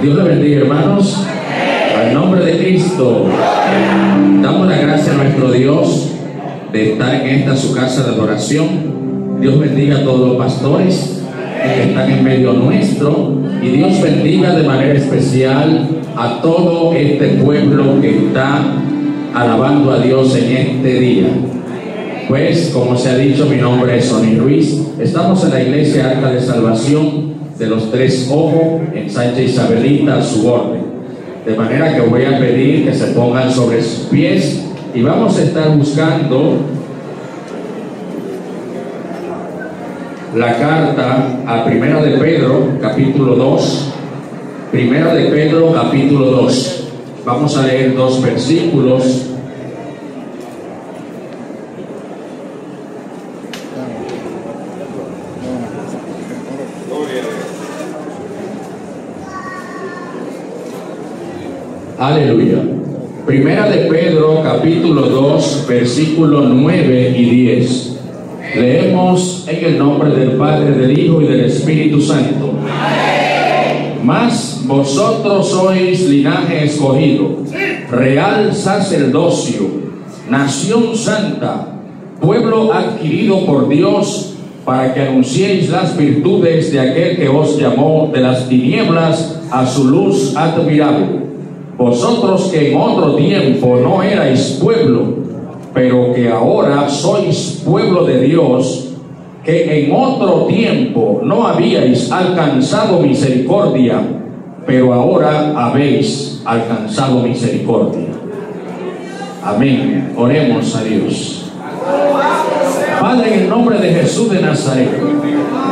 Dios le bendiga, hermanos. Al nombre de Cristo, damos la gracia a nuestro Dios de estar en esta su casa de adoración. Dios bendiga a todos los pastores que están en medio nuestro, y Dios bendiga de manera especial a todo este pueblo que está alabando a Dios en este día. Pues, como se ha dicho, mi nombre es Sonny Ruiz. Estamos en la iglesia Arca de Salvación de los Tres Ojos en Sánchez Isabelita, a su orden. De manera que voy a pedir que se pongan sobre sus pies y vamos a estar buscando la carta a Primera de Pedro, capítulo 2. Primera de Pedro, capítulo 2. Vamos a leer 2 versículos. Aleluya. Primera de Pedro, capítulo 2, versículos 9 y 10. Leemos en el nombre del Padre, del Hijo y del Espíritu Santo. Mas vosotros sois linaje escogido, real sacerdocio, nación santa, pueblo adquirido por Dios, para que anunciéis las virtudes de aquel que os llamó de las tinieblas a su luz admirable. Vosotros que en otro tiempo no erais pueblo, pero que ahora sois pueblo de Dios, que en otro tiempo no habíais alcanzado misericordia, pero ahora habéis alcanzado misericordia. Amén. Oremos a Dios. Padre, en el nombre de Jesús de Nazaret,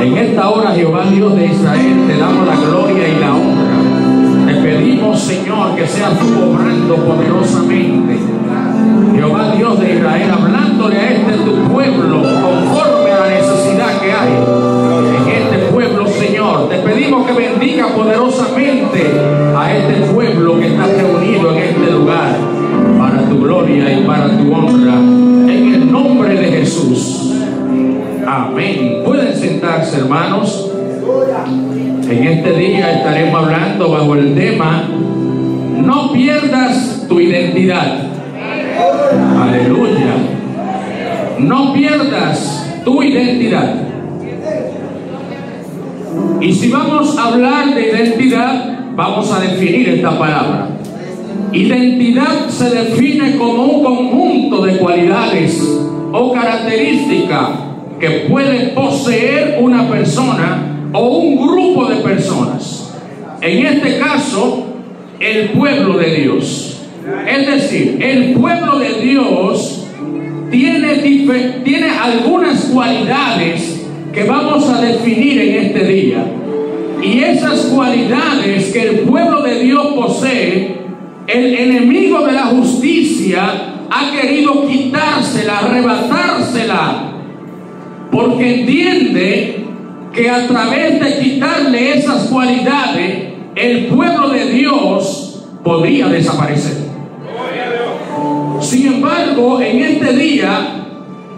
en esta hora, Jehová Dios de Israel, te damos la gloria y la honra. Te pedimos, Señor, que seas tú obrando poderosamente, Jehová Dios de Israel, hablándole a este tu pueblo conforme a la necesidad que hay en este pueblo, Señor. Te pedimos que bendiga poderosamente a este pueblo que está reunido en este lugar, para tu gloria y para tu honra, en el nombre de Jesús. Amén. Pueden sentarse, hermanos. En este día estaremos hablando bajo el tema: no pierdas tu identidad. Aleluya. No pierdas tu identidad. Y si vamos a hablar de identidad, vamos a definir esta palabra. Identidad se define como un conjunto de cualidades o características que puede poseer una persona o un grupo de personas. En este caso, el pueblo de Dios. Es decir, el pueblo de Dios tiene algunas cualidades que vamos a definir en este día. Y esas cualidades que el pueblo de Dios posee, el enemigo de la justicia ha querido quitársela, arrebatársela, porque entiende que a través de quitarle esas cualidades, el pueblo de Dios podría desaparecer. Sin embargo, en este día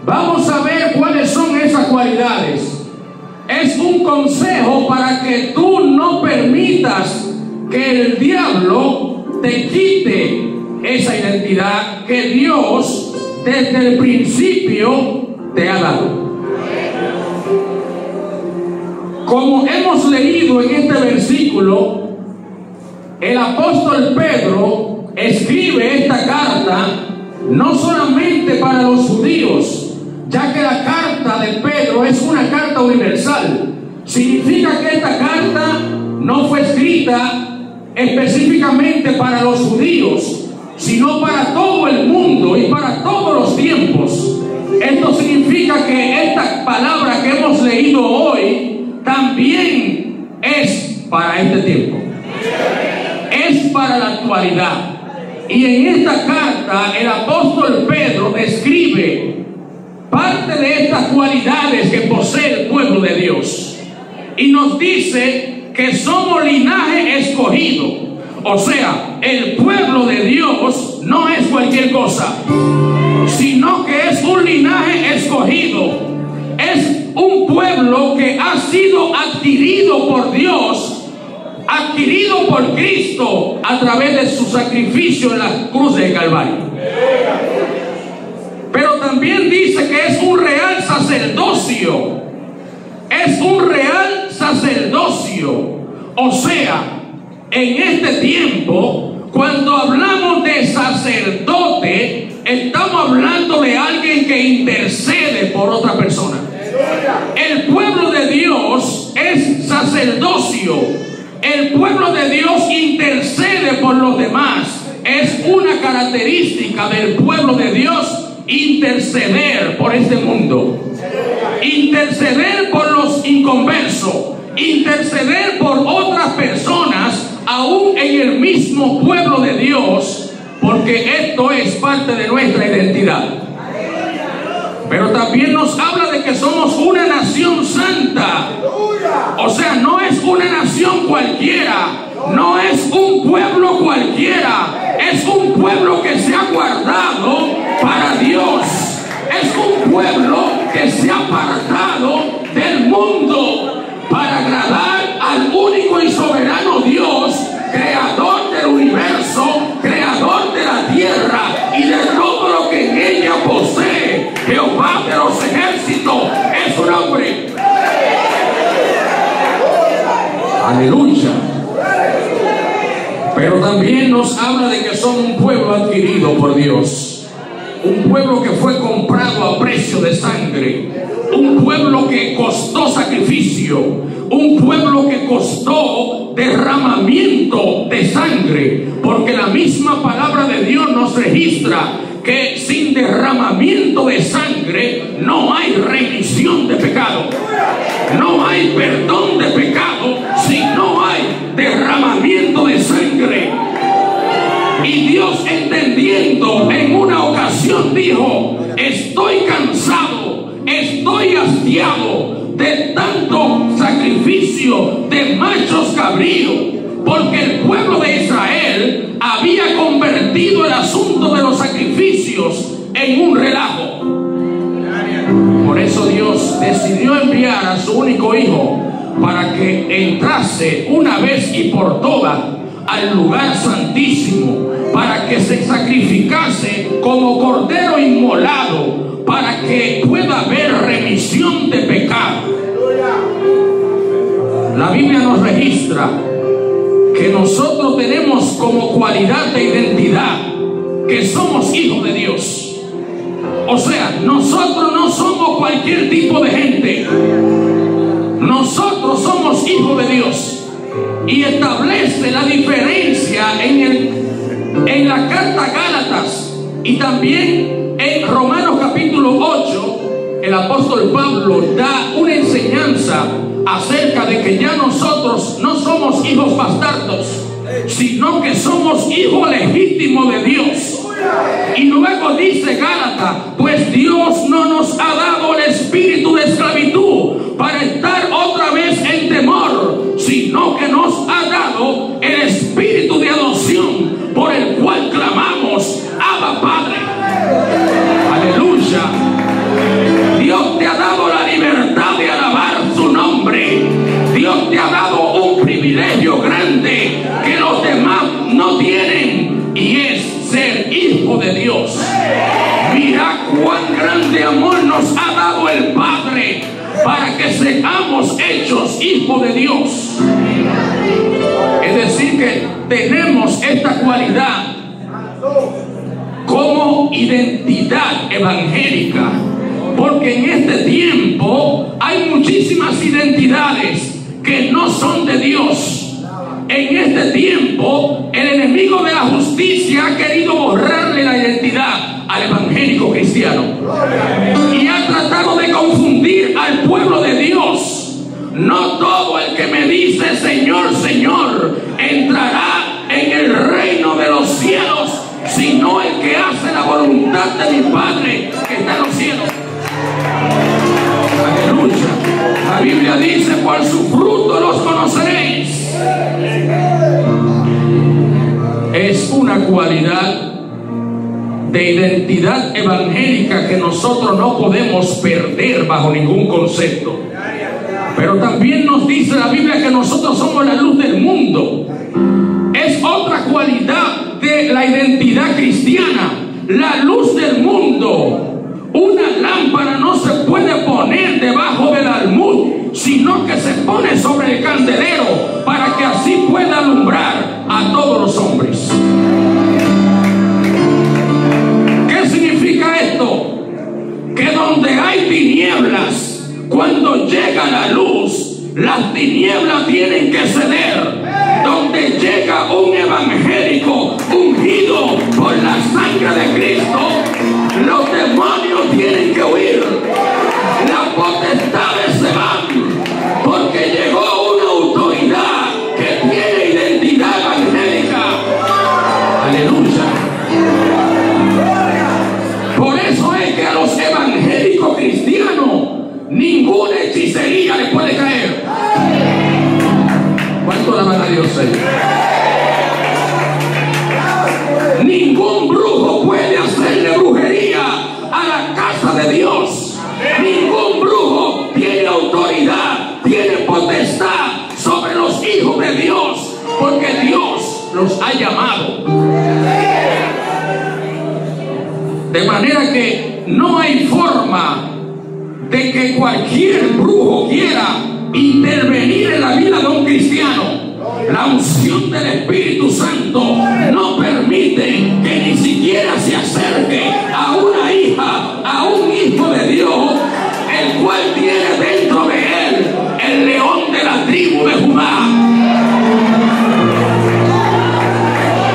vamos a ver cuáles son esas cualidades. Es un consejo para que tú no permitas que el diablo te quite esa identidad que Dios desde el principio te ha dado. Como hemos leído en este versículo, el apóstol Pedro escribe esta carta no solamente para los judíos, ya que la carta de Pedro es una carta universal. Significa que esta carta no fue escrita específicamente para los judíos, sino para todo el mundo y para todos los tiempos. Esto significa que esta palabra que hemos leído hoy también es para este tiempo, es para la actualidad. Y en esta carta el apóstol Pedro describe parte de estas cualidades que posee el pueblo de Dios, y nos dice que somos linaje escogido. O sea, el pueblo de Dios no es cualquier cosa, sino que es un linaje escogido. Es un pueblo que ha sido adquirido por Dios a adquirido por Cristo a través de su sacrificio en la cruz del Calvario. Pero también dice que es un real sacerdocio. Es un real sacerdocio. O sea, en este tiempo, cuando hablamos de sacerdote, estamos hablando de alguien que intercede por otra persona. El pueblo de Dios es sacerdocio. El pueblo de Dios intercede por los demás. Es una característica del pueblo de Dios interceder por este mundo, interceder por los inconversos, interceder por otras personas, aún en el mismo pueblo de Dios, porque esto es parte de nuestra identidad. Pero también nos habla de que somos una nación santa. O sea, no es una nación cualquiera, no es un pueblo cualquiera, es un pueblo que se ha guardado para Dios. Es un pueblo que se ha apartado del mundo para agradar al único y soberano Dios, creador del universo, creador de la tierra y de todo lo que en ella posee. Jehová de los ejércitos es su nombre. Aleluya. Pero también nos habla de que son un pueblo adquirido por Dios, un pueblo que fue comprado a precio de sangre, un pueblo que costó sacrificio, un pueblo que costó derramamiento de sangre, porque la misma palabra de Dios nos registra que sin derramamiento de sangre no hay remisión de pecado, no hay perdón de pecado si no hay derramamiento de sangre. Y Dios, entendiendo, en una ocasión dijo: estoy cansado, estoy hastiado de tanto sacrificio de machos cabríos, porque el pueblo de Israel había convertido el asunto de los sacrificios en un relajo. Por eso Dios decidió enviar a su único hijo para que entrase una vez y por todas al lugar santísimo, para que se sacrificase como cordero inmolado, para que pueda haber remisión de pecado. La Biblia nos registra que nosotros tenemos como cualidad de identidad que somos hijos de Dios. O sea, nosotros no somos cualquier tipo de gente. Nosotros somos hijos de Dios. Y establece la diferencia en la carta a Gálatas y también en Romanos capítulo 8. El apóstol Pablo da una enseñanza acerca de que ya nosotros no somos hijos bastardos, sino que somos hijos legítimos de Dios. Y luego dice Gálatas: pues Dios no nos ha dado el espíritu de esclavitud para estar otra vez en temor, sino que nos ha dado el espíritu de adopción, por el cual clamamos: Abba, Padre. Aleluya. Dios te ha dado la libertad de alabar su nombre. Dios te ha dado un privilegio grande que los demás no tienen, y es ser hijo de Dios. Mira cuán grande amor nos ha dado el Padre para que seamos hechos hijos de Dios. Es decir, que tenemos esta cualidad como identidad evangélica, porque en este tiempo hay muchísimas identidades que no son de Dios. En este tiempo el enemigo de la justicia ha querido borrarle la identidad al evangélico cristiano y ha tratado de confundir al pueblo de Dios. No todo el que me dice Señor, Señor entrará en el reino de los cielos, sino el que hace la voluntad de mi Padre que está en los cielos. Aleluya. La Biblia dice: por su fruto los conoceréis. Es una cualidad de identidad evangélica que nosotros no podemos perder bajo ningún concepto. Pero también nos dice la Biblia que nosotros somos la luz del mundo. Es otra cualidad de la identidad cristiana, la luz del mundo. Una lámpara no se puede poner debajo del almud, sino que se pone sobre el candelero para que así pueda alumbrar a todos los hombres. ¿Qué significa esto? Que donde hay tinieblas, cuando llega la luz, las tinieblas tienen que ceder. Donde llega un evangélico ungido por la sangre de Cristo, los demonios tienen que huir, las potestades se van, porque llegó una autoridad que tiene identidad evangélica. Aleluya. Por eso es que a los evangélicos cristianos ninguna hechicería le puede caer. ¿Cuánto alaban a Dios ahí? Ningún brujo puede hacerle brujería a la casa de Dios. Ningún brujo tiene autoridad, tiene potestad sobre los hijos de Dios, porque Dios los ha llamado. De manera que no hay forma de que cualquier brujo quiera intervenir en la vida de un cristiano. La unción del Espíritu Santo no permite que ni siquiera se acerque a una hija, a un hijo de Dios, el cual tiene dentro de él el león de la tribu de Judá.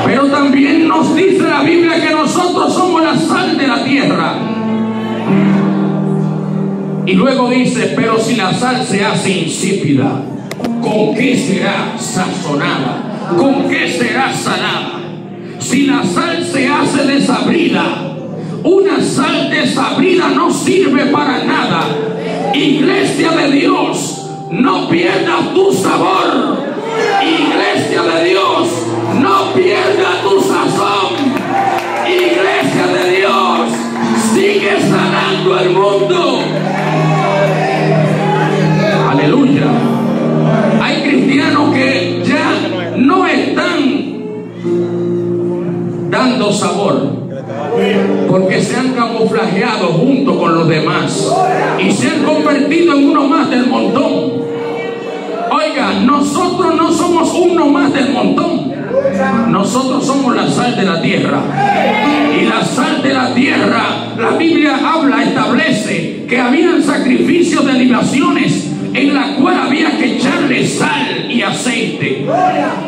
Pero también nos dice la Biblia que nosotros somos la sal de la tierra. Y luego dice, pero si la sal se hace insípida, ¿con qué será sazonada? ¿Con qué será salada? Si la sal se hace desabrida, una sal desabrida no sirve para nada. Iglesia de Dios, no pierdas tu sabor. Iglesia de Dios, no pierdas tu sazón. Iglesia de Dios, sigue sanando el mundo. Aleluya. Hay cristianos que ya no están dando sabor, porque se han camuflajeado junto con los demás y se han convertido en uno más del montón. Oiga, nosotros no somos uno más del montón. Nosotros somos la sal de la tierra. Y la sal de la tierra, la Biblia habla, establece que habían sacrificios de libaciones en la cual había que echarle sal y aceite,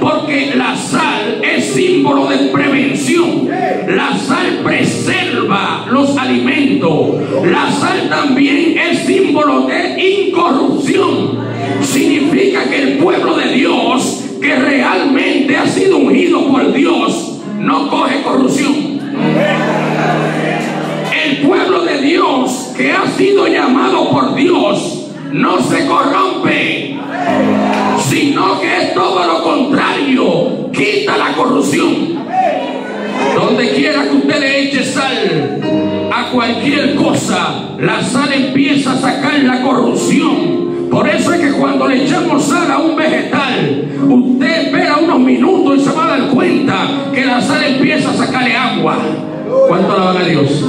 porque la sal es símbolo de prevención. La sal preserva los alimentos. La sal también es símbolo de incorrupción. Significa que el pueblo de Dios, que realmente ha sido ungido por Dios, no coge corrupción. El pueblo de Dios, que ha sido llamado por Dios, no se corrompe, sino que es todo lo contrario, quita la corrupción. Donde quiera que usted le eche sal a cualquier cosa, la sal empieza a sacar la corrupción. Por eso es que cuando le echamos sal a un vegetal, usted espera unos minutos y se va a dar cuenta que la sal empieza a sacarle agua. ¿Cuánto alaban a Dios?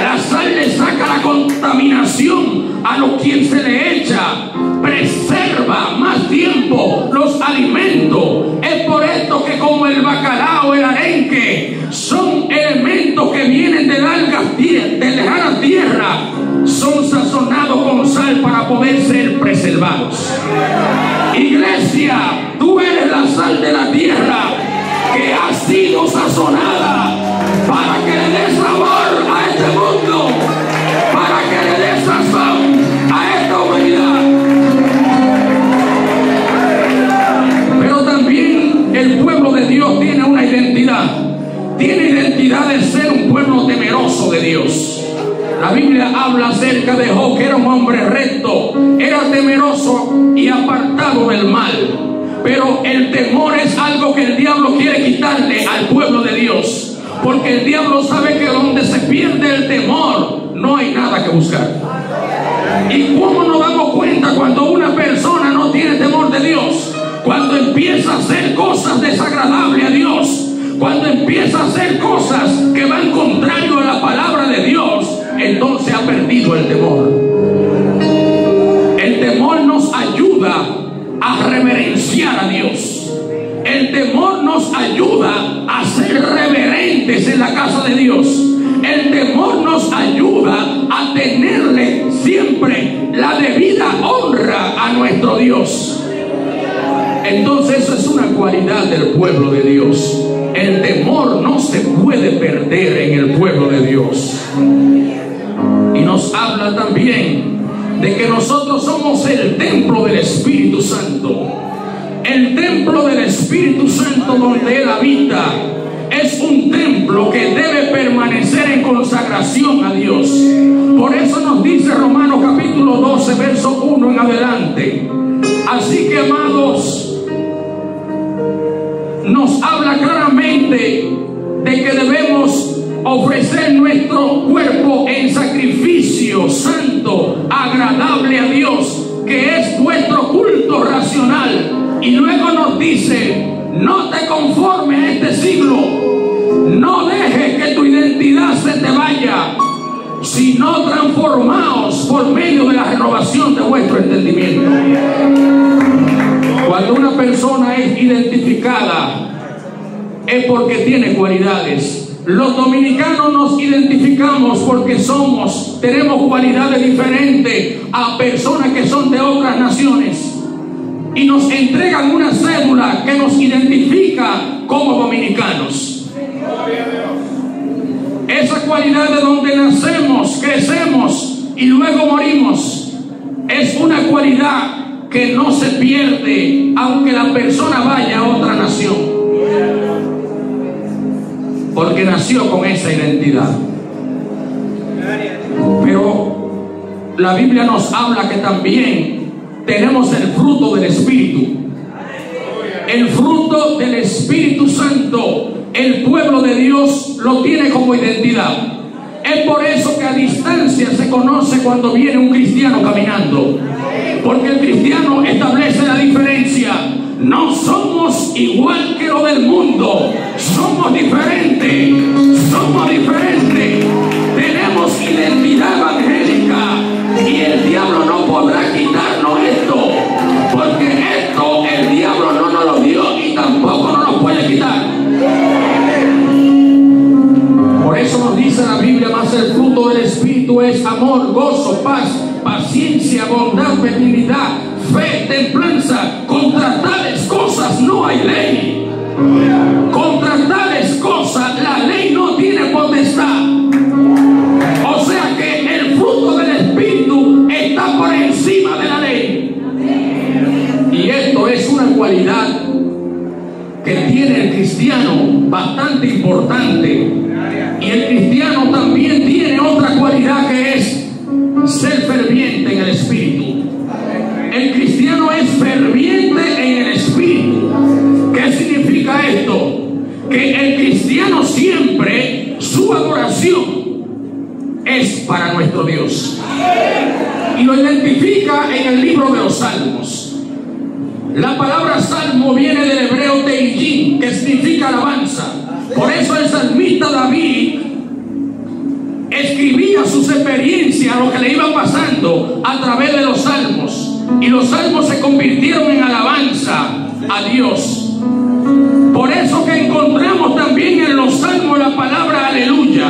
La sal le saca la contaminación a lo quien se le echa, preserva más tiempo los alimentos. Es por esto que como el bacalao, el arenque, son elementos que vienen de largas de lejana tierra, son sazonados con sal para poder ser preservados. Iglesia, tú eres la sal de la tierra que ha sido sazonada para que le dé sabor a este mundo, para que le dé sazón a esta humanidad. Pero también el pueblo de Dios tiene una identidad. Tiene identidad de ser un pueblo temeroso de Dios. La Biblia habla acerca de Job, que era un hombre recto, era temeroso y apartado del mal. Pero el temor es algo que el diablo quiere quitarle al pueblo de Dios. Porque el diablo sabe que donde se pierde el temor, no hay nada que buscar. ¿Y cómo nos damos cuenta cuando una persona no tiene temor de Dios? Cuando empieza a hacer cosas desagradables a Dios, cuando empieza a hacer cosas que van contrario a la palabra de Dios, entonces ha perdido el temor. El temor nos ayuda a reverenciar a Dios. El temor nos ayuda a ser reverentes en la casa de Dios. El temor nos ayuda a tenerle siempre la debida honra a nuestro Dios. Entonces eso es una cualidad del pueblo de Dios. El temor no se puede perder en el pueblo de Dios. Y nos habla también de que nosotros somos el templo del Espíritu Santo. El templo del Espíritu Santo donde Él habita es un templo que debe permanecer en consagración a Dios. Por eso nos dice Romanos capítulo 12, verso 1 en adelante. Así que, amados, nos habla claramente de que debemos ofrecer nuestro cuerpo en sacrificio santo, agradable a Dios, que es vuestro culto racional. Y luego nos dice: no te conformes a este siglo, no dejes que tu identidad se te vaya, sino transformaos por medio de la renovación de vuestro entendimiento. Cuando una persona es identificada es porque tiene cualidades. Los dominicanos nos identificamos porque tenemos cualidades diferentes a personas que son de otras naciones, y nos entregan una cédula que nos identifica como dominicanos. Esa cualidad de donde nacemos, crecemos y luego morimos es una cualidad que no se pierde aunque la persona vaya a otra nación, porque nació con esa identidad. Pero la Biblia nos habla que también tenemos el fruto del Espíritu. El fruto del Espíritu Santo, el pueblo de Dios lo tiene como identidad. Es por eso que a distancia se conoce cuando viene un cristiano caminando, porque el cristiano establece la diferencia. No somos igual que lo del mundo, somos diferentes, tenemos identidad evangélica, y el diablo no podrá quitarnos esto, porque esto el diablo no nos lo dio y tampoco nos lo puede quitar. Por eso nos dice la Biblia: más el fruto del Espíritu es amor, gozo, paz, paciencia, bondad, benignidad, fe, templanza. Contra tales cosas no hay ley. Contra tales cosas la ley no tiene potestad. O sea que el fruto del Espíritu está por encima de la ley. Y esto es una cualidad que tiene el cristiano bastante importante. Y el cristiano también tiene otra cualidad, que es ser ferviente en el Espíritu. El cristiano es ferviente en el Espíritu. ¿Qué significa esto? Que el cristiano siempre, su adoración es para nuestro Dios. Y lo identifica en el libro de los Salmos. La palabra salmo viene del hebreo teillín, que significa alabanza. Por eso el salmista David escribía sus experiencias, lo que le iba pasando, a través de los salmos. Y los salmos se convirtieron en alabanza a Dios. Por eso que encontramos también en los salmos la palabra aleluya,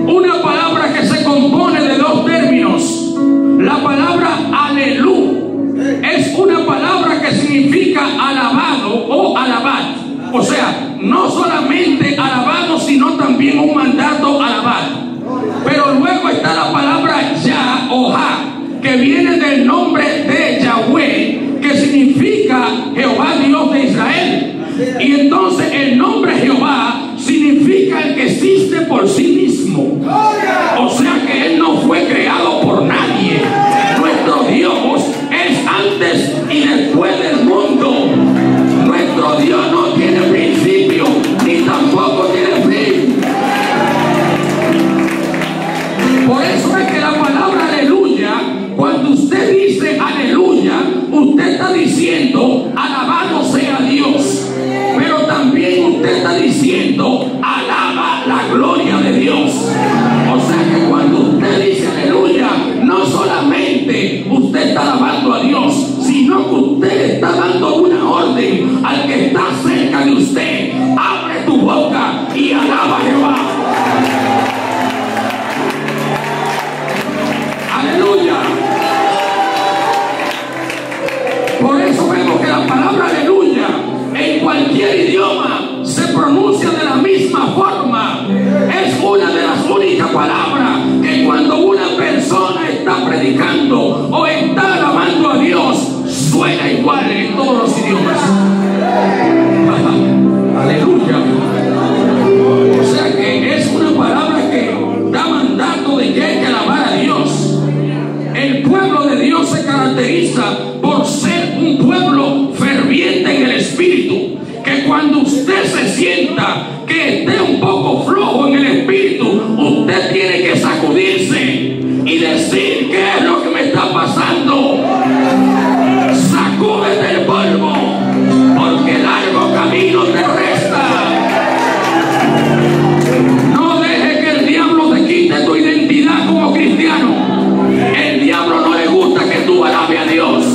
una palabra que se compone de dos términos. La palabra alelú es una palabra que significa alabado o alabad. O sea, no solamente alabado, sino también un mandato alabar. Pero luego está la palabra ya o ja, que viene del nombre de Yahweh, que significa Jehová Dios de Israel. Y entonces el nombre Jehová significa el que existe por sí mismo. O sea que Él no fue creado por nadie. No Por eso vemos que la palabra aleluya en cualquier idioma se pronuncia de la misma forma. Es una de las únicas palabras que cuando una persona está predicando o está alabando a Dios, suena igual en todos los idiomas. Aleluya. O sea que es una palabra que da mandato de que hay que alabar a Dios. El pueblo de Dios se caracteriza por ser un pueblo ferviente en el espíritu. Que cuando usted se sienta que esté un poco flojo en el espíritu, usted tiene que sacudirse y decir: ¿qué es lo que me está pasando? Sacúdete el polvo, porque largo camino te resta. No deje que el diablo te quite tu identidad como cristiano. El diablo no le gusta que tú alabes a Dios.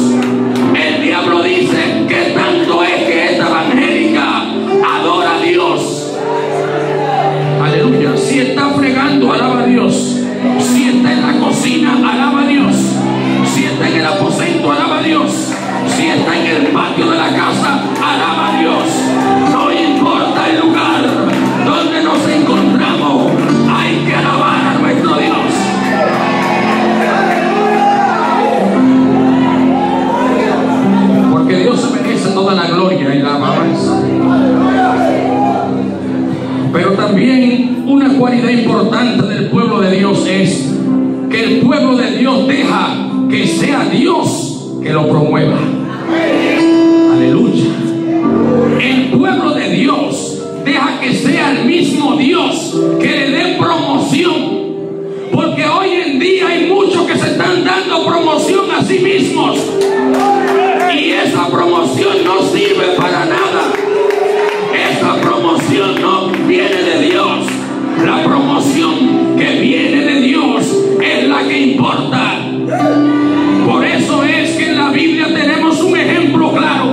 El diablo dice que tanto es que esta evangélica adora a Dios. Aleluya. Si está fregando, alaba a Dios. Si está en la cocina, alaba a Dios. Si está en el aposento, alaba a Dios. Si está en el patio de la casa, alaba a Dios. No importa el lugar donde nos encontramos, hay que alabar a nuestro Dios. Porque Dios se merece toda la gloria y la alabanza. Pero también una cualidad importante del pueblo de Dios es que el pueblo de Dios deja que sea Dios que lo promueva. Aleluya. El pueblo de Dios deja que sea el mismo Dios que le dé promoción. Porque hoy en día hay muchos que se están dando promoción a sí mismos. Y esa promoción no sirve para nada. Esa promoción no viene de Dios. La promoción que viene de Dios es la que importa. Por eso es que en la Biblia tenemos un ejemplo claro.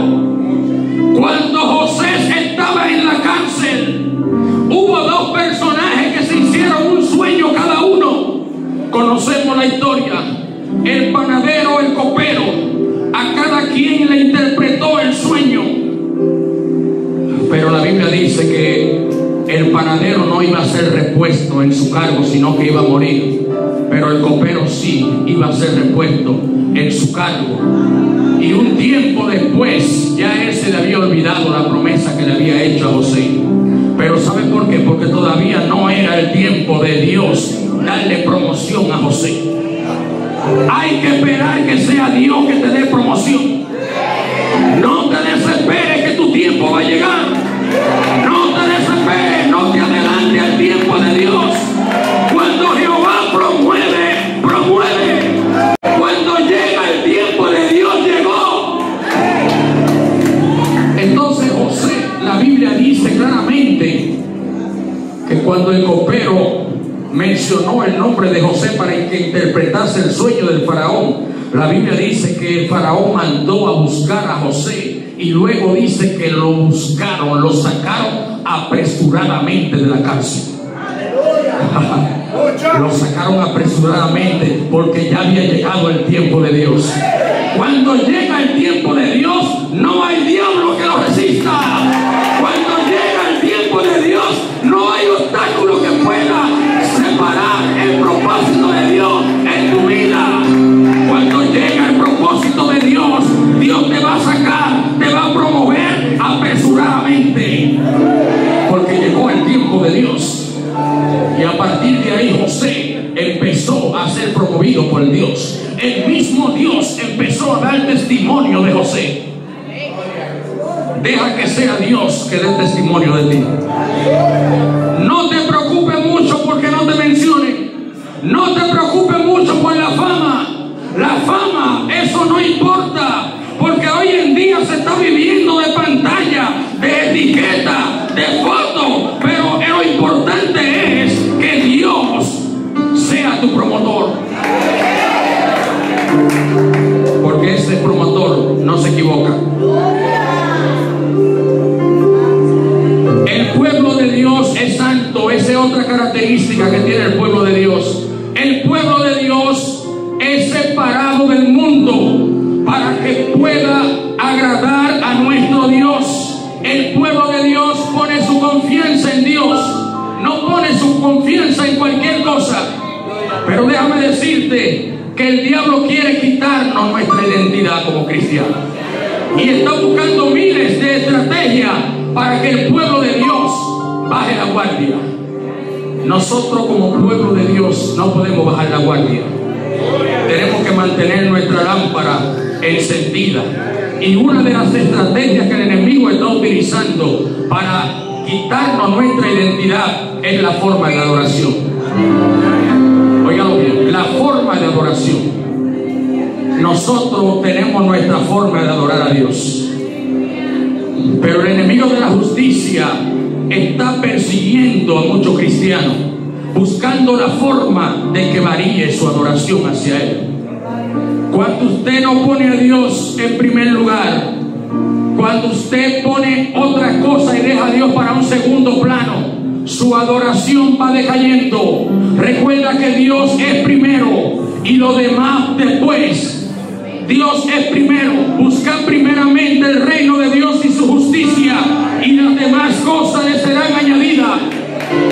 Cuando José estaba en la cárcel, hubo dos personajes que se hicieron un sueño cada uno. Conocemos la historia. El panadero, el copero, a cada quien le interpretó el sueño. Pero la Biblia dice que el panadero no iba a ser repuesto en su cargo, sino que iba a morir. Pero el copero sí iba a ser repuesto en su cargo. Y un tiempo después ya él se le había olvidado la promesa que le había hecho a José. Pero ¿sabe por qué? Porque todavía no era el tiempo de Dios darle promoción a José. Hay que esperar que sea Dios que te dé promoción. No te desesperes que tu tiempo va a llegar. No te desesperes, no te adelantes al tiempo de Dios. Cuando Jehová promueve, promueve. Cuando llega el tiempo de Dios, llegó. Entonces José, la Biblia dice claramente que cuando el copero mencionó el nombre de José para que interpretase el sueño del faraón, la Biblia dice que el faraón mandó a buscar a José y luego dice que lo buscaron, lo sacaron apresuradamente de la cárcel. Lo sacaron apresuradamente porque ya había llegado el tiempo de Dios. Cuando llega el tiempo de Dios, no hay diablo que lo resista. Cuando llega el tiempo de Dios, no hay obstáculo que pueda separar el propósito de Dios en tu vida. Cuando llega el propósito de Dios, Dios te va a sacar, te va a promover apresuradamente. Porque llegó el tiempo de Dios. Y a partir de ahí José empezó a ser promovido por Dios. El mismo Dios empezó a dar testimonio de José. Deja que sea Dios que dé testimonio de ti. No te preocupes mucho porque no te mencionen. No te preocupes mucho por la fama. La fama, eso no importa. Porque hoy en día se está viviendo de pantalla, de etiqueta, de foto. Pero lo importante es que Dios sea tu promotor. Porque ese promotor no se equivoca. El pueblo de Dios es santo. Esa es otra característica que tiene el pueblo de Dios. El pueblo de Dios es separado del mundo para que pone su confianza en cualquier cosa. Pero déjame decirte que el diablo quiere quitarnos nuestra identidad como cristianos. Y está buscando miles de estrategias para que el pueblo de Dios baje la guardia. Nosotros como pueblo de Dios no podemos bajar la guardia. Tenemos que mantener nuestra lámpara encendida. Y una de las estrategias que el enemigo está utilizando para quitarnos nuestra identidad es la forma de adoración. Óigalo bien, la forma de adoración. Nosotros tenemos nuestra forma de adorar a Dios, pero el enemigo de la justicia está persiguiendo a muchos cristianos, buscando la forma de que varíe su adoración hacia Él. Cuando usted no pone a Dios en primer lugar, cuando usted pone otra cosa y deja a Dios para un segundo plano, su adoración va decayendo. Recuerda que Dios es primero y lo demás después. Dios es primero. Buscan primeramente el reino de Dios y su justicia, y las demás cosas le serán añadidas.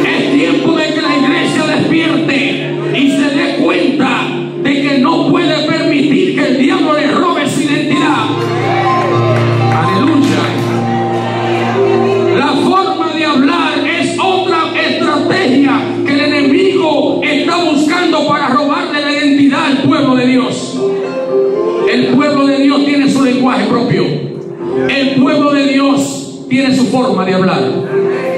Es tiempo de que la iglesia despierte y se dé cuenta de que no puede permitir que el diablo le robe su identidad. Aleluya. La forma de hablar es otra estrategia que el enemigo está buscando para robarle la identidad al pueblo de Dios. El pueblo de Dios tiene su lenguaje propio. El pueblo de Dios tiene su forma de hablar.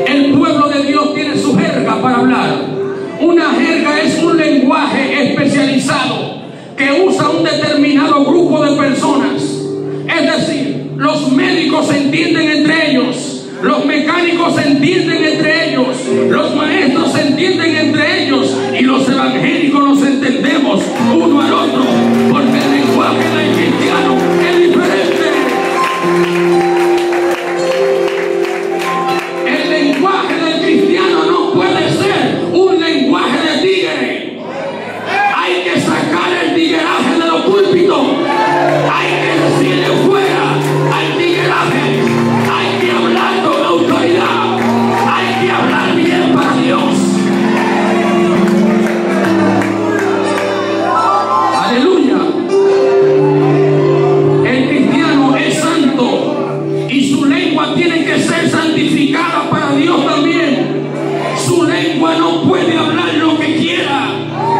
El pueblo de Dios tiene su jerga para hablar. Una jerga es un lenguaje especializado que usa un determinado grupo de personas. Es decir, los médicos se entienden entre ellos, los mecánicos se entienden entre ellos, los maestros se entienden entre ellos, y los evangélicos nos entendemos uno al otro, porque el lenguaje del cristiano es diferente. El lenguaje del cristiano no puede ser un lenguaje de tigre. Hay que sacar el tigueraje de los púlpitos. Hay que decirle fuera al tigueraje. Hay que hablar con autoridad. Hay que hablar bien para Dios. Aleluya. El cristiano es santo y su lengua tiene que ser santificada para Dios también. Su lengua no puede hablar lo que quiera.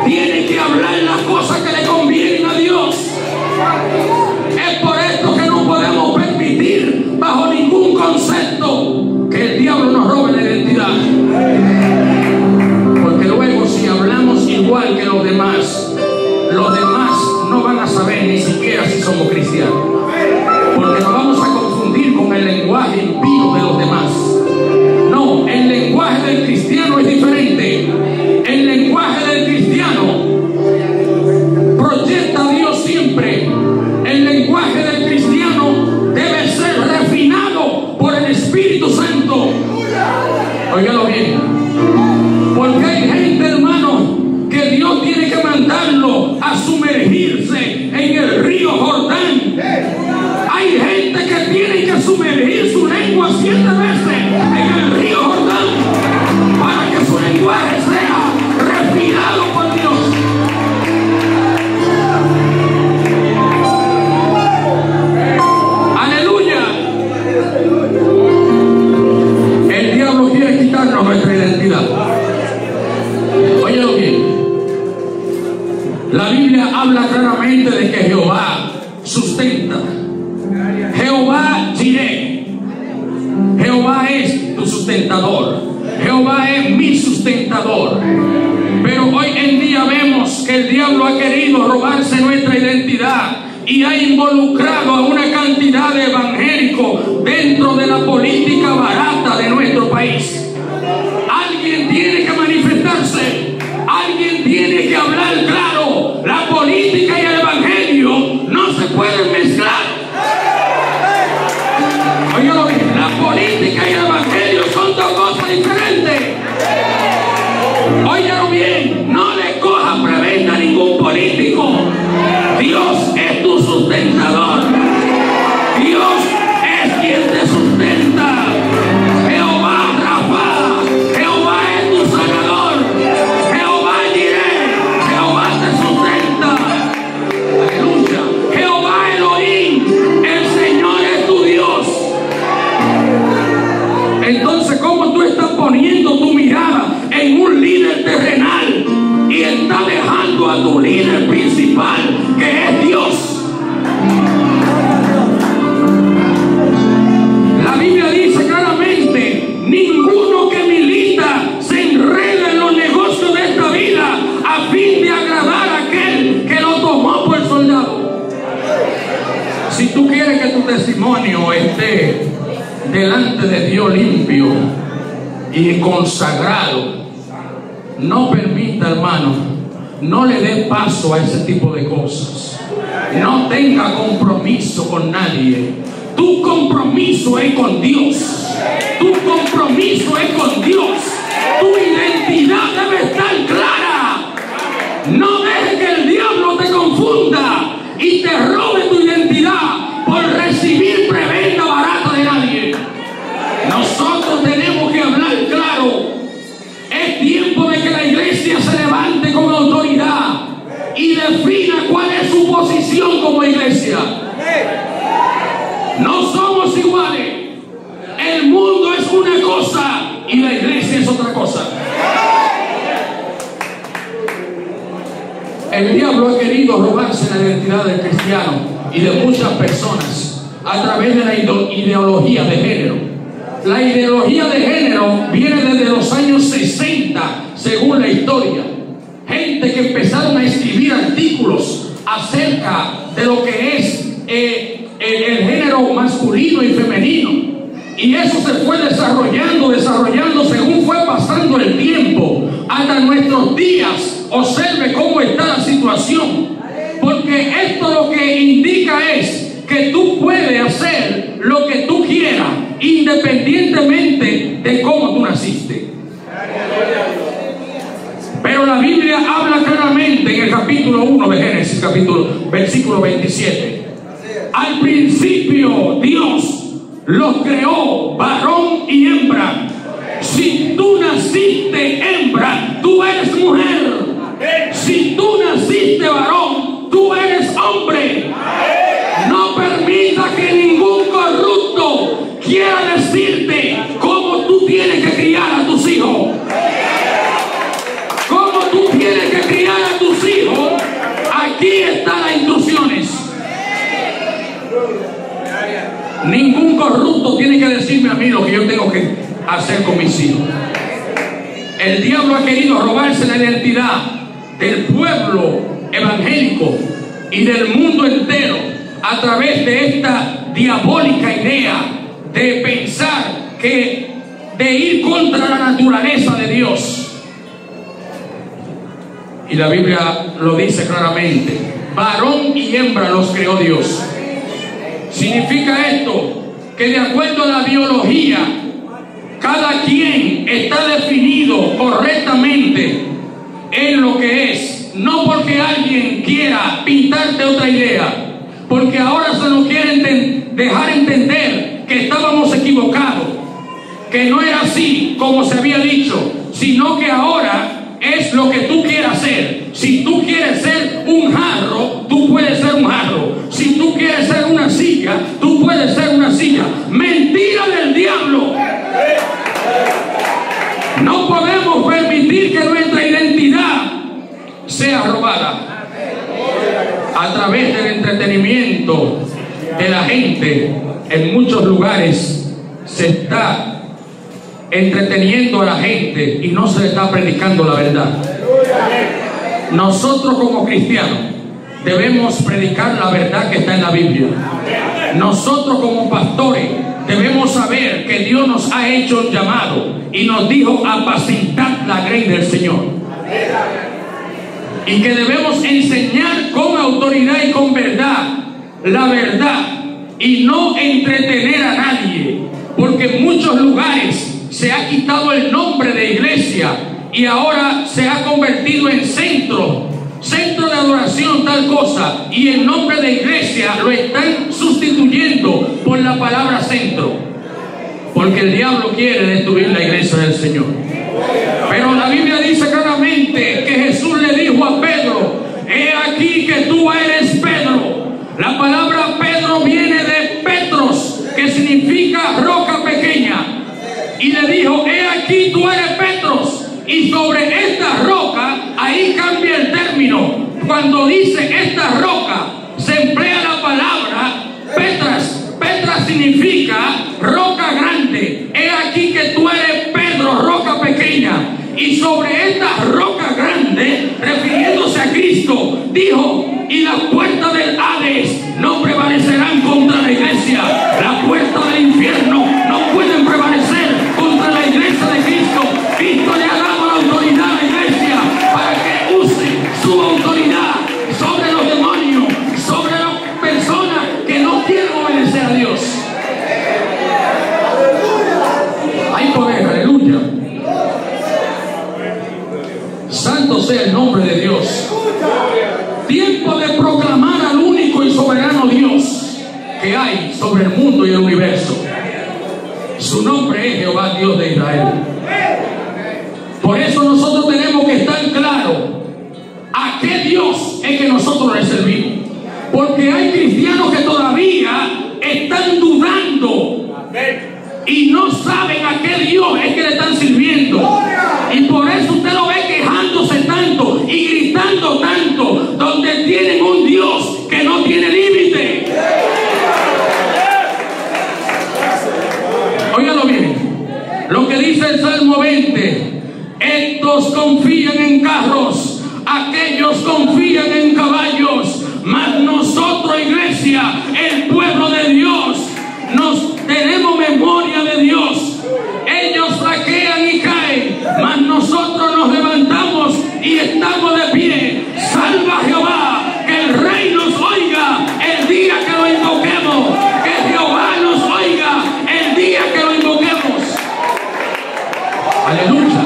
Tiene que hablar las cosas que le convienen a Dios. Es por esto que no podemos permitir bajo ningún concepto que el diablo nos robe la identidad. Porque luego, si hablamos igual que los demás no van a saber ni siquiera si somos cristianos. Porque nos vamos a confundir con el lenguaje impío de los demás. No, el lenguaje del cristiano es diferente. El lenguaje del cristiano proyecta a Dios siempre. El lenguaje del cristiano debe ser refinado por el Espíritu Santo. Óigalo bien. Porque hay gente, hermano, que Dios tiene que mandarlo a sumergirse en el río Jordán. Hay gente que tiene que sumergir su lengua 7 veces en el río Jordán para que su lenguaje sea refinado por Dios. Aleluya. El diablo quiere quitarnos nuestra identidad. Óyelo bien. La Biblia habla claramente de que Jehová sustenta. Jehová Jireh. Jehová es tu sustentador. Jehová es mi sustentador. Pero hoy en día vemos que el diablo ha querido robarse nuestra identidad y ha involucrado a una cantidad de evangélicos dentro de la política barata de nuestro país. Alguien tiene que manifestarse. Alguien tiene que hablar claro. La política y el evangelio no se pueden mezclar. Óigalo bien, la política y el evangelio son dos cosas diferentes. Óigalo bien, no le coja preventa a ningún político. Dios es tu sustentador. Dios es quien te sustenta. Si tú quieres que tu testimonio esté delante de Dios limpio y consagrado, no permita, hermano, no le dé paso a ese tipo de cosas. No tenga compromiso con nadie. Tu compromiso es con Dios. Tu compromiso es con Dios. Tu identidad debe estar clara. No dejes que el diablo te confunda y te robe tu identidad por recibir prebenda barata de nadie. Nosotros tenemos que hablar claro. Es tiempo de que la iglesia se levante con autoridad y defina cuál es su posición como iglesia. No somos iguales. El mundo es una cosa y la iglesia es otra cosa. El diablo ha querido robarse la identidad del cristiano y de muchas personas a través de la ideología de género. La ideología de género viene desde los años 60, según la historia. Gente que empezaron a escribir artículos acerca de lo que es el género masculino y femenino. Y eso se fue desarrollando según fue pasando el tiempo. Hasta nuestros días, observe cómo está la situación. Porque esto lo que indica es que tú puedes hacer lo que tú quieras, independientemente de cómo tú naciste. Pero la Biblia habla claramente en el capítulo 1 de Génesis, versículo 27. Al principio Dios los creó varón y hembra. Si tú naciste hembra, tú eres mujer. Si tú naciste varón, tú eres hombre. No permita que ningún corrupto quiera decirte cómo tú tienes que criar a tus hijos. Cómo tú tienes que criar a tus hijos. Aquí están las instrucciones. Ningún corrupto tiene que decirme a mí lo que yo tengo que hacer con mis hijos. El diablo ha querido robarse la identidad del pueblo evangélico y del mundo entero a través de esta diabólica idea de pensar de ir contra la naturaleza de Dios. Y la Biblia lo dice claramente: varón y hembra los creó Dios. Significa esto que de acuerdo a la biología, cada quien está definido correctamente en lo que es, no porque alguien quiera pintarte otra idea, porque ahora se nos quiere dejar entender que estábamos equivocados, que no era así como se había dicho, sino que ahora es lo que tú quieras ser. Si tú quieres ser un jarro, tú puedes ser un jarro. Si tú quieres ser una silla, tú puedes ser una silla. Mentira del diablo. No podemos permitir que nuestra identidad sea robada a través del entretenimiento de la gente. En muchos lugares se está entreteniendo a la gente y no se le está predicando la verdad. Nosotros como cristianos debemos predicar la verdad que está en la Biblia. Nosotros como pastores debemos saber que Dios nos ha hecho un llamado y nos dijo: apacentad la grey del Señor. Y que debemos enseñar con autoridad y con verdad la verdad y no entretener a nadie, porque en muchos lugares se ha quitado el nombre de iglesia y ahora se ha convertido en centro de adoración, tal cosa, y el nombre de iglesia lo están sustituyendo por la palabra centro, porque el diablo quiere destruir la iglesia del Señor. Pero la Biblia dice claramente que Jesús le dijo a Pedro: he aquí que tú eres Pedro. La palabra Pedro viene de Petros, que significa roca pequeña. Y le dijo: he aquí tú eres Petros. Y sobre esta roca, ahí cambia el término. Cuando dice esta roca, se emplea la palabra Petras. Petras significa roca grande. He aquí que tú eres Pedro, roca pequeña. Y sobre esta roca grande, refiriéndose a Cristo, dijo: y las puertas del Hades no prevalecerán contra la iglesia. Las puertas del infierno no pueden prevalecer contra la iglesia de Cristo. Cristo le ha dado la autoridad a la iglesia para que use su autoridad sobre los demonios, sobre las personas que no quieren obedecer a Dios. Hay poder, aleluya. Santo sea el nombre de Dios. Tiempo de proclamar al único y soberano Dios que hay sobre el mundo y el universo. Su nombre es Jehová, Dios de Israel. Por eso nosotros tenemos que estar claros a qué Dios es que nosotros le servimos. Porque hay cristianos que todavía están dudando y no saben a qué Dios es que le están sirviendo. Y por eso usted lo ve quejándose tanto y gritando tanto, donde tienen un Dios que no tiene límite. Óigalo bien, lo que dice el Salmo 20: estos confían en carros, aquellos confían en caballos, mas nosotros, iglesia, el pueblo de Dios, nos tenemos memoria de Dios. Ellos flaquean y caen, mas nosotros nos levantamos y estamos de pie. Salva Jehová, que el Rey nos oiga el día que lo invoquemos, que Jehová nos oiga el día que lo invoquemos. Aleluya.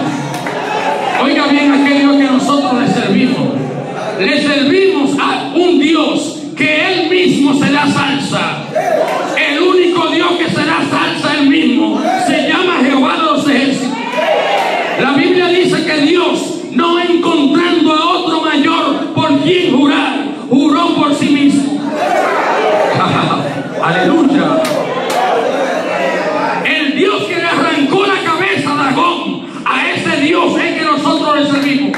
Oiga bien a aquel Dios que nosotros le servimos. Le servimos a un Dios que Él mismo se da salsa. El único Dios que se da salsa Él mismo se llama Jehová de los ejércitos. La Biblia dice que Dios, no encontrando a otro mayor por quien jurar, juró por sí mismo. Aleluya. El Dios que le arrancó la cabeza a Dagón, a ese Dios es que nosotros le servimos.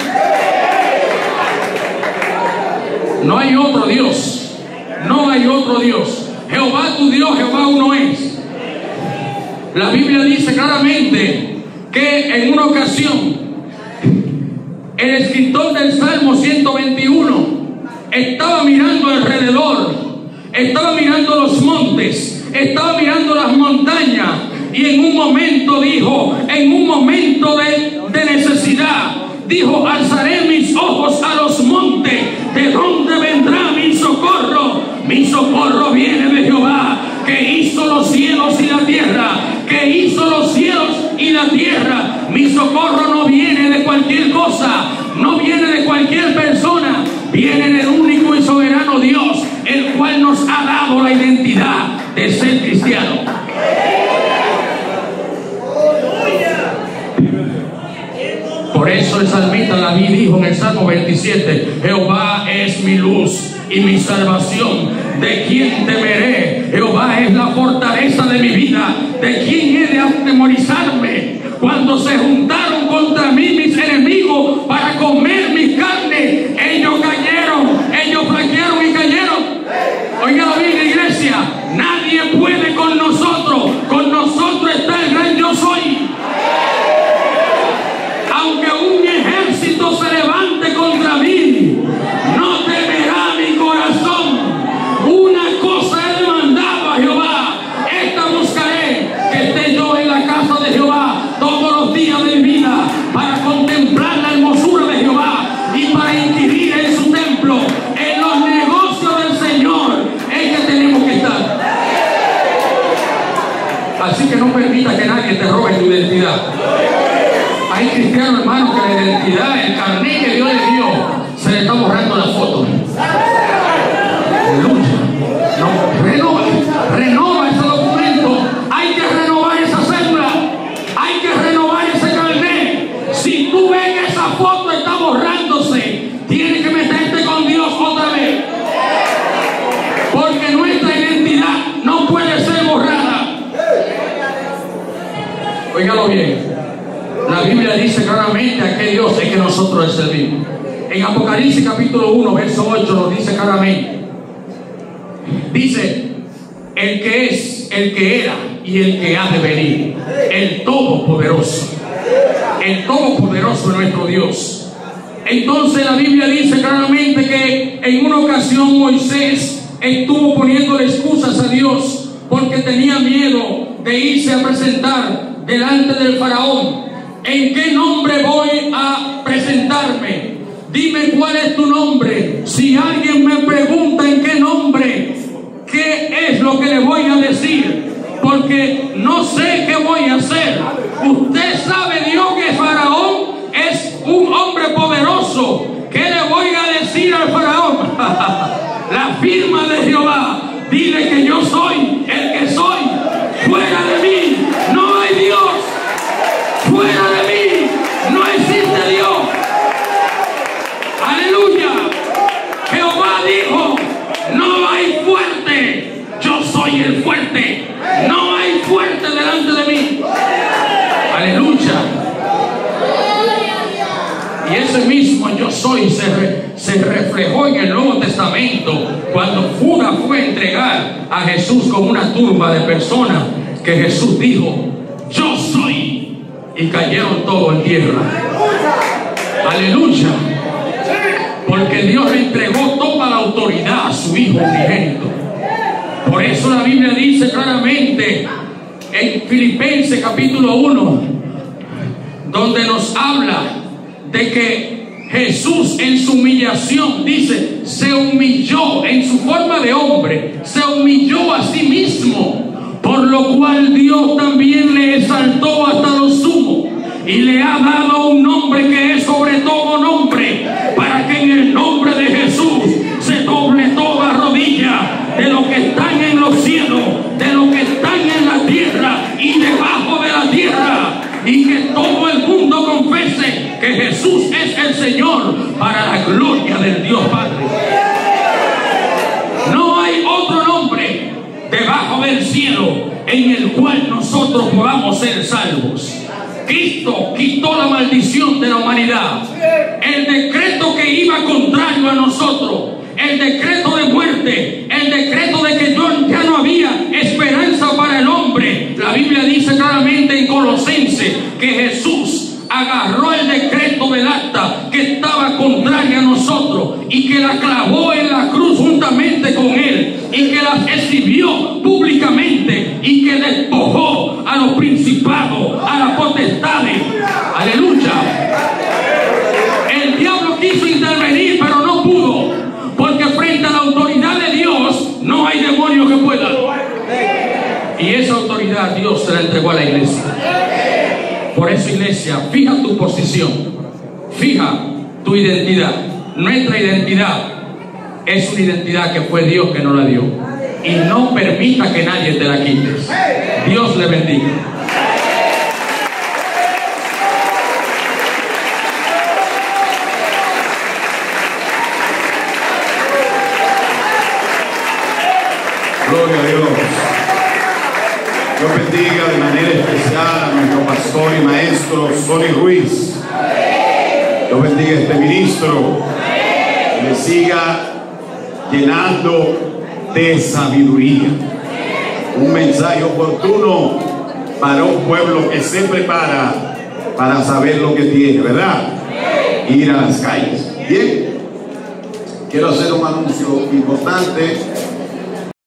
No hay otro Dios. No hay otro Dios. Jehová tu Dios, Jehová uno es. La Biblia dice claramente que en una ocasión el escritor del Salmo 121 estaba mirando alrededor, estaba mirando los montes, estaba mirando las montañas, y en un momento dijo, en un momento de necesidad, dijo: alzaré mis ojos a los montes, ¿de dónde vendrá mi socorro? Mi socorro viene de Jehová, que hizo los cielos y la tierra, que hizo los cielos y la tierra. Mi socorro no viene de cualquier cosa, no viene de cualquier persona, viene del único y soberano Dios, el cual nos ha dado la identidad de ser cristiano. Por eso el salmista David dijo en el Salmo 27: Jehová es mi luz y mi salvación, ¿de quién temeré? Jehová es la fortaleza de mi vida, ¿de quién he de atemorizarme? Cuando se juntaron contra mí mis enemigos para comer mi carne, ellos cayeron, ellos flaquearon y cayeron. Oiga bien, iglesia, nadie puede con nosotros está el gran yo soy. Aunque un ejército se levante contra mí, no temerá mi corazón. Una cosa he demandado a Jehová, esta buscaré, que esté yo en la casa de Jehová todos los días de mi vida, para contemplar la hermosura de Jehová y para inquirir en su templo. En los negocios del Señor es que tenemos que estar. Así que no permita que nadie te robe tu identidad. Hay cristianos, hermanos, que la identidad, el carnet que Dios le dio, se le está borrando la foto. Lucha. No, renova ese documento. Hay que renovar esa cédula. Hay que renovar ese carnet. Si tú ves que esa foto está borrándose, tienes que meterte con Dios otra vez. Porque nuestra identidad no puede ser borrada. Óigalo bien. La Biblia dice claramente a qué Dios es que nosotros le servimos. En Apocalipsis capítulo 1, verso 8 nos dice claramente. Dice: el que es, el que era y el que ha de venir, el Todopoderoso. El Todopoderoso es nuestro Dios. Entonces la Biblia dice claramente que en una ocasión Moisés estuvo poniéndole excusas a Dios porque tenía miedo de irse a presentar delante del faraón. ¿En qué nombre voy a presentarme? Dime cuál es tu nombre. Si alguien me pregunta en qué nombre, ¿qué es lo que le voy a decir? Porque no sé qué voy a hacer. Usted sabe, Dios, que Faraón es un hombre poderoso. ¿Qué le voy a decir al Faraón? La firma de Jehová. Dile que yo soy el que soy. Fuera de mí no hay Dios. Fuera de mí no existe Dios. Aleluya. Jehová dijo: no hay fuerte, yo soy el fuerte. No hay fuerte delante de mí. Aleluya. Y ese mismo yo soy se reflejó en el Nuevo Testamento cuando Judas fue a entregar a Jesús con una turba de personas, que Jesús dijo: yo soy, y cayeron todos en tierra. Aleluya. Porque Dios le entregó toda la autoridad a su Hijo unigénito. Por eso la Biblia dice claramente en Filipenses capítulo 1, donde nos habla de que Jesús en su humillación, dice, se humilló en su forma de hombre, se humilló a sí mismo, por lo cual Dios también le exaltó hasta lo sumo y le ha dado un nombre que es sobre todo nombre, para que en el nombre de Jesús se doble toda rodilla de los que están en los cielos, de los que están en la tierra y debajo de la tierra, y que todo el mundo confese que Jesús es el Señor, para la gloria del Dios Padre. No hay otro nombre debajo del cielo en el cual nosotros podamos ser salvos. Cristo quitó la maldición de la humanidad. El decreto que iba contrario a nosotros, el decreto de muerte, el decreto de que ya no había esperanza para el hombre. La Biblia dice claramente en Colosenses que Jesús agarró el decreto del acta que estaba contraria a nosotros y que la clavó en la cruz juntamente con él, y que la exhibió públicamente, y que despojó a los principados, a las potestades. Aleluya. El diablo quiso intervenir, pero no pudo, porque frente a la autoridad de Dios no hay demonio que pueda. Y esa autoridad Dios se la entregó a la iglesia. Por eso, iglesia, fija tu posición, fija tu identidad. Nuestra identidad es una identidad que fue Dios que nos la dio, y no permita que nadie te la quite. Dios le bendiga. Gloria a Dios. Dios bendiga de manera especial a nuestro pastor y maestro Sonny Ruiz. Dios bendiga a este ministro. Que le siga llenando de sabiduría. Un mensaje oportuno para un pueblo que se prepara para saber lo que tiene, ¿verdad? Ir a las calles. Bien, quiero hacer un anuncio importante.